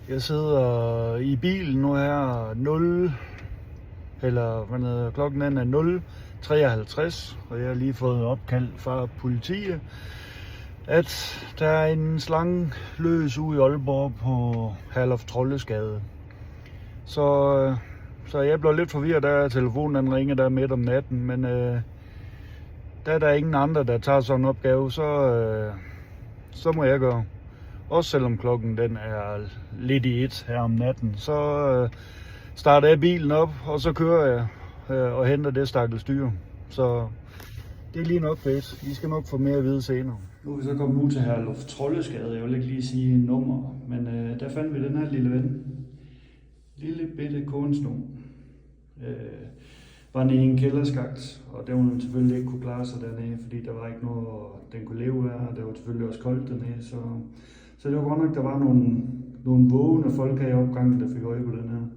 Jeg sidder i bilen nu her 0, eller hvad hedder, klokken er 0:53, og jeg har lige fået opkald fra politiet, at der er en slange løs ude i Aalborg på Herluf Trollesgade. Så jeg blev lidt forvirret, da telefonen den ringer der midt om natten, men da der er ingen andre, der tager sådan en opgave, så må jeg gøre. Også selvom klokken den er lidt i 1 her om natten, så starter jeg bilen op, og så kører jeg og henter det stakkels dyr. Så det er lige nok fedt. I skal nok få mere at vide senere. Nu er vi så kommet ud til Herluf Trollesgade. Jeg vil ikke lige sige nummer, men der fandt vi den her lille ven. Lille bitte kornsno. Var nede i en kælderskagt, og den ville selvfølgelig ikke kunne klare sig dernede, fordi der var ikke noget, den kunne leve af, og det var selvfølgelig også koldt dernede, så det var godt nok, der var nogle vågne folk her i opgangen, der fik øje på den her.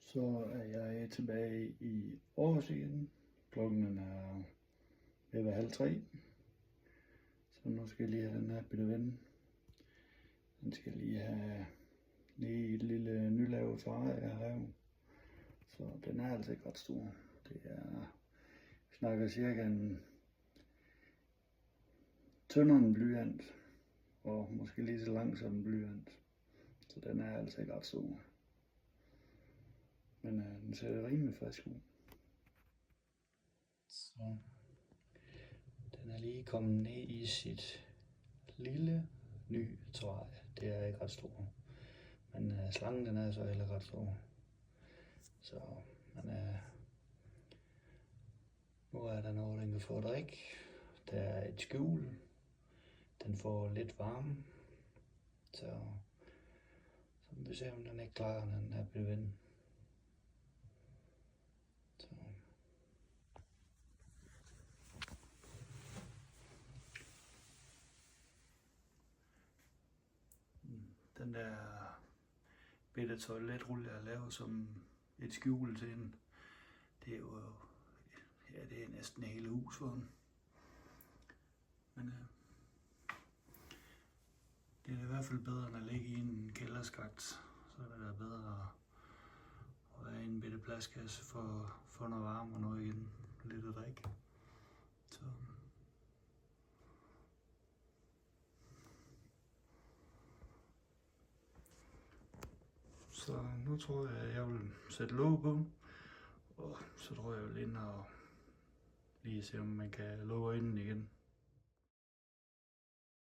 Så er jeg tilbage i Aarhus igen. Klokken er ved at være 2:30. Så nu skal jeg lige have den her bitte ven. Den skal lige have lige et lille nylavet farve, jeg har. Så den er altså ikke ret stor. Det er, vi snakker cirka en tyndere end blyant, og måske lige så lang som en blyant. Så den er altså ikke ret stor. Men den ser rimelig frisk ud. Så den er lige kommet ned i sit lille ny træ. Det er ikke ret stor. Men slangen den er så heller ret stor. Så nu er der noget, den kan få at drikke. Der er et skjul. Den får lidt varme. Så vi ser, om den ikke klarer den her bevind. Den der bitte toiletrulle, jeg lavet som et skjul til den, det er jo, ja, det er næsten hele hus for den. Men det er i hvert fald bedre end at ligge i en kælderskagt. Så er det da bedre at være i en bitte plastkasse for at få noget varme og noget igen. Lidt at drikke. Så nu tror jeg, at jeg vil sætte låg på, og så tror jeg, at jeg vil ind og lige se, om man kan lukke øjnene igen.